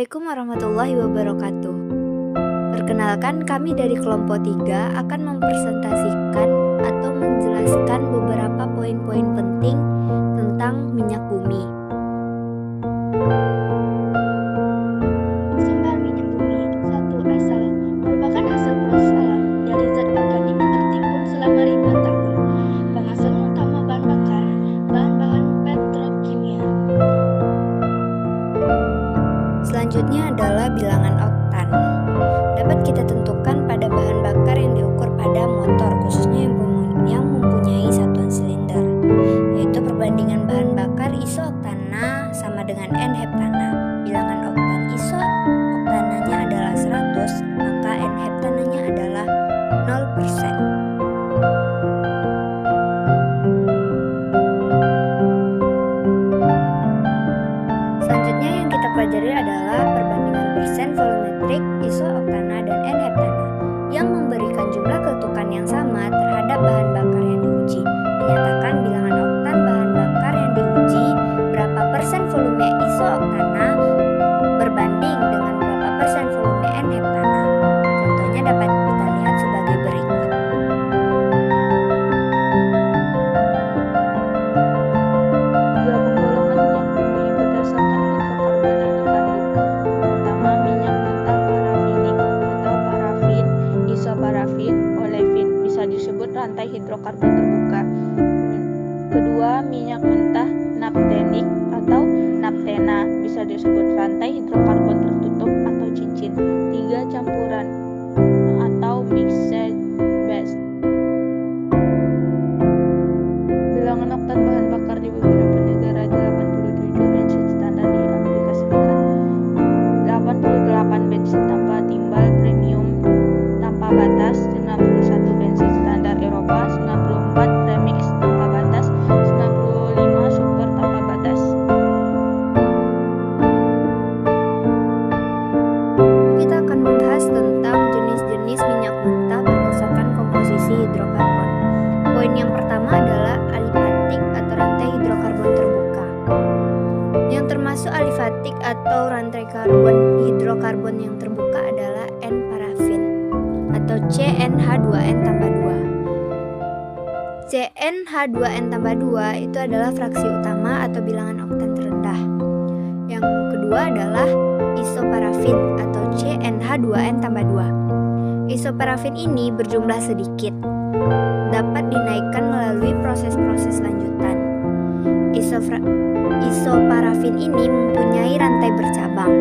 Assalamualaikum warahmatullahi wabarakatuh. Perkenalkan, kami dari kelompok 3 akan mempresentasikan atau menjelaskan beberapa poin-poin penting tentang minyak bumi. Sumber minyak bumi. 1. Asal merupakan hasil proses alam dari zat organik yang tertimbun selama ribuan tahun. Penghasil utama bahan bakar, bahan-bahan petrokimia. Selanjutnya adalah bilangan oktan. Dapat kita tentukan pada bahan bakar yang diukur pada motor, khususnya yang mempunyai satuan silinder, yaitu perbandingan bahan bakar iso-oktana sama dengan N-heptana. Bilangan oktan iso-oktananya adalah 100, maka N-heptananya adalah 0%. Selanjutnya yang kita pelajari adalah perbandingan persen volumetrik iso-oktana dan N-heptana yang memberikan jumlah ketukan yang sama terhadap bahan bakar yang diuji. Menyatakan bilangan oktan bahan bakar yang diuji berapa persen volume iso-oktana berbanding dengan berapa persen volume N-heptana. Contohnya dapat kita lihat sebagai berikut. Tiga penggolongan minyak bumi berdasarkan hidrokarbon yang dikandung. Pertama, minyak mentah parafinik atau parafin, isoparafin, olefin, bisa disebut rantai hidrokarbon terbuka. Kedua, minyak mentah naptenik atau naptena, bisa disebut rantai hidrokarbon tertutup atau cincin. Tiga, campuran atau mixed base. Bilangan oktan bahan bakar di beberapa negara 87 bensin standar di Amerika Serikat, 88 bensin tanpa timbal premium tanpa batas, 61 bensin standar Eropa, 94 premix tanpa batas, 95 super tanpa batas. Kita akan membahas tentang jenis-jenis minyak mentah berdasarkan komposisi hidrokarbon. Poin yang pertama adalah alifatik atau rantai hidrokarbon terbuka. Yang termasuk alifatik atau rantai hidrokarbon yang terbuka adalah N-parafin atau CnH2n tambah 2. CnH2n tambah 2 itu adalah fraksi utama atau bilangan oktan terendah. Yang kedua adalah isoparafin atau CnH2n tambah 2. Isoparafin ini berjumlah sedikit, dapat dinaikkan melalui proses-proses lanjutan. Isoparafin ini mempunyai rantai bercabang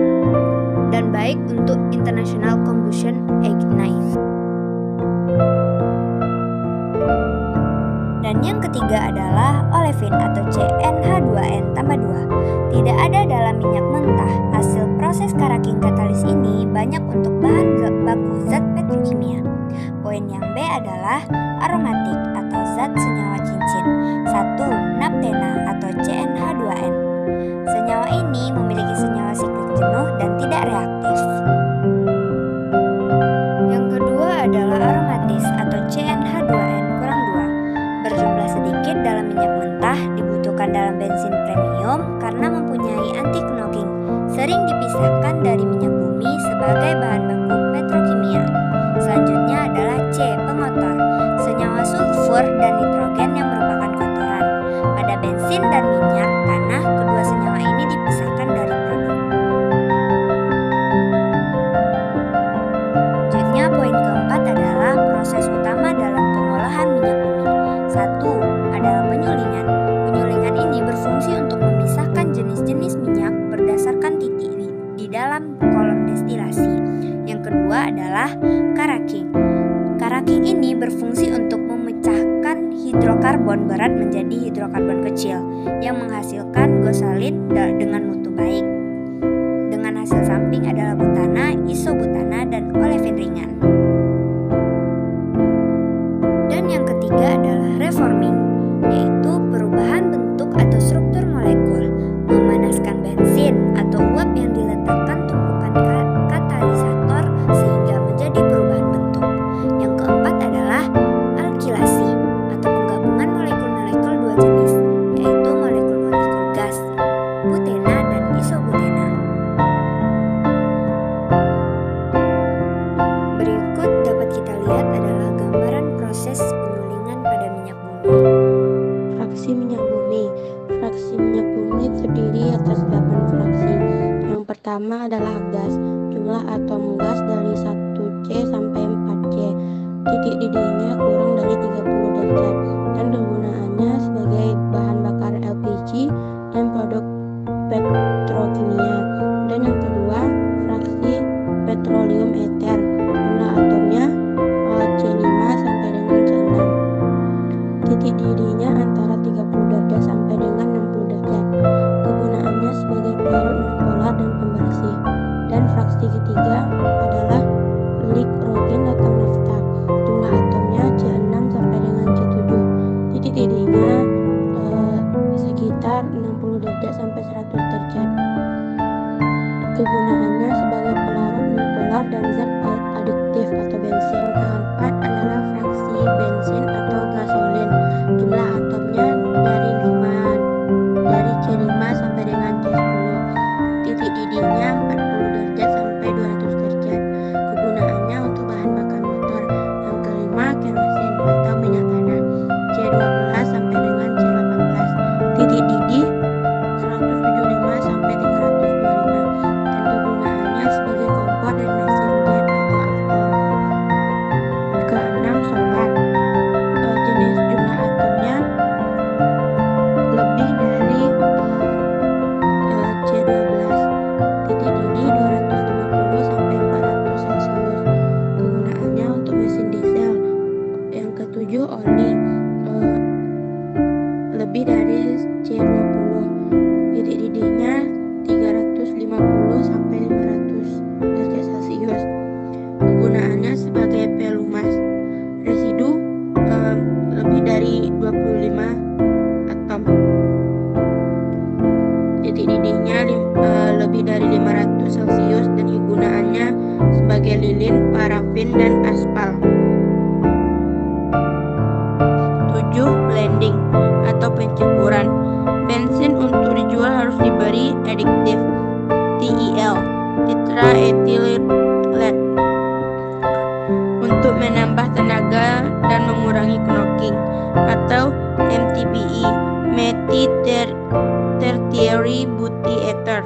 dan baik untuk international combustion ignite. Dan yang ketiga adalah olefin atau CnH2n tambah 2. Tidak ada dalam minyak mentah. Hasil proses cracking katalis ini banyak untuk bahan baku zat petrokimia. Poin yang B adalah aromatik atau zat senyawa cincin. 1. Naptena atau CnH2n. Senyawa ini memiliki senyawa siklik jenuh dan tidak reaktif. Yang kedua adalah aromatis atau CnH2n kurang 2. Berjumlah sedikit dalam minyak mentah, dibutuhkan dalam bensin premium karena mempunyai anti knocking. Sering dipisahkan dari minyak bumi sebagai bahan baku petrokimia. Selanjutnya adalah C. Pengotor. Senyawa sulfur dan nitrogen yang merupakan kotoran. Pada bensin dan minyak tanah, kedua senyawa ini dipisahkan dari produk. Selanjutnya poin keempat adalah proses utama dalam pengolahan minyak bumi. 1. Adalah penyulingan. Penyulingan ini berfungsi untuk memisahkan jenis-jenis minyak berdasarkan titik di dalam kolom destilasi. Yang kedua adalah cracking. Cracking ini berfungsi untuk memecahkan hidrokarbon berat menjadi hidrokarbon kecil yang menghasilkan gosalin dengan mutu baik. Dengan hasil samping adalah butana, isobutana, dan olefin ringan. Dan yang ketiga adalah reforming, yaitu perubahan bentuk atau struktur molekul, memanaskan bensin atau uap yang diletakkan tumpukan katalisator sehingga menjadi perubahan bentuk. Yang keempat adalah alkilasi atau penggabungan molekul-molekul dua jenis, yaitu molekul-molekul gas, butena dan isobutena. pertama adalah gas. Jumlah atom gas dari 1C sampai 4C. Titik didihnya kurang dari 30 derajat dan kegunaannya sebagai bahan bakar LPG dan produk petrokimia. Dan yang kedua, fraksi petroleum ether. Jumlah atomnya C5 sampai dengan C6. Titik didihnya antara 30 derajat sampai dengan 60 derajat. Kegunaannya sebagai pelarut nonpolar dan pembersih. Dan fraksi ketiga adalah glikrogen atau nafta. Jumlah atomnya C6 sampai dengan C7. Titik didihnya sekitar 60 derajat sampai 100 derajat. Kegunaannya sebagai pelarut nonpolar dan zat adiktif atau bensin. Keempat adalah fraksi bensin atau gasolin. Jumlah atomnya dari C5 sampai dengan C10. Titik didihnya 40 derajat sampai 200 derajat. Kegunaannya untuk bahan bakar motor. Yang kelima, kerosin atau minyak tanah. C12 sampai dengan C18. Titik didih 175 sampai 325. Dan kegunaannya sebagai kompor dan mesin jet atau after. Keenam, solar. Jenis jumlah atomnya lebih dari C12. Titik didih 250 sampai 400 Celcius. Kegunaannya untuk mesin diesel. Yang ketujuh, oli. Lebih dari C20. Titik didihnya 350 sampai 500 derajat Celcius. Kegunaannya sebagai pelumas. Residu lebih dari 25 atom. Titik didihnya lebih dari 500 Celcius dan kegunaannya sebagai lilin, parafin, dan aspal. 7. Blending atau pencampuran. Bensin untuk dijual harus diberi adiktif TEL, tetraethyllead, untuk menambah tenaga dan mengurangi knocking, atau MTBE, methyl-tertiary butane ether,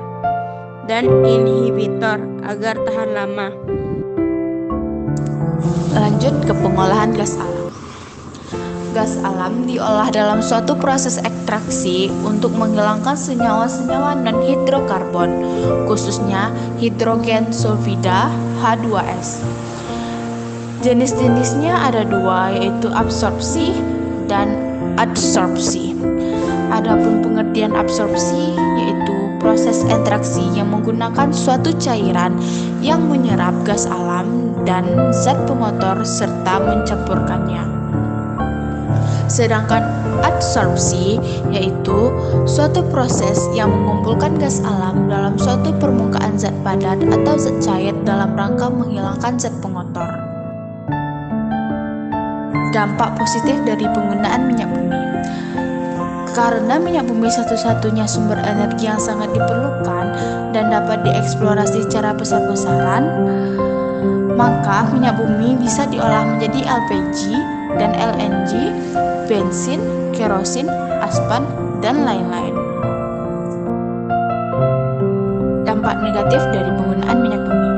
dan inhibitor agar tahan lama. Lanjut ke pengolahan gas alam. Gas alam diolah dalam suatu proses ekstraksi untuk menghilangkan senyawa-senyawa non-hidrokarbon, khususnya hidrogen sulfida H2S. Jenis-jenisnya ada dua, yaitu absorpsi dan adsorpsi. Adapun pengertian absorpsi yaitu proses ekstraksi yang menggunakan suatu cairan yang menyerap gas alam dan zat pemotor serta mencampurkannya. Sedangkan adsorpsi yaitu suatu proses yang mengumpulkan gas alam dalam suatu permukaan zat padat atau zat cair dalam rangka menghilangkan zat pengotor. Dampak positif dari penggunaan minyak bumi. Karena minyak bumi satu-satunya sumber energi yang sangat diperlukan dan dapat dieksplorasi secara besar-besaran, maka minyak bumi bisa diolah menjadi LPG dan LNG, bensin, kerosin, aspan, dan lain-lain. Dampak negatif dari penggunaan minyak bumi.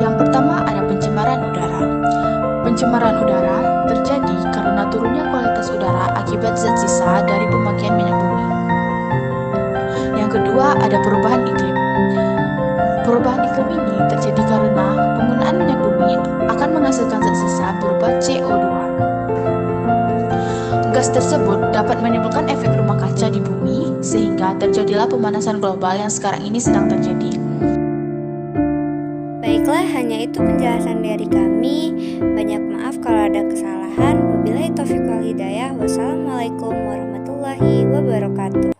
Yang pertama ada pencemaran udara. Pencemaran udara terjadi karena turunnya kualitas udara akibat zat sisa dari pemakaian minyak bumi. Yang kedua ada perubahan iklim. Perubahan iklim ini terjadi karena penggunaan minyak bumi akan menghasilkan zat sisa berupa CO2. Gas tersebut dapat menimbulkan efek rumah kaca di bumi sehingga terjadilah pemanasan global yang sekarang ini sedang terjadi. Baiklah, hanya itu penjelasan dari kami. Banyak maaf kalau ada kesalahan. Wabillahi taufiq wal hidayah. Wassalamualaikum warahmatullahi wabarakatuh.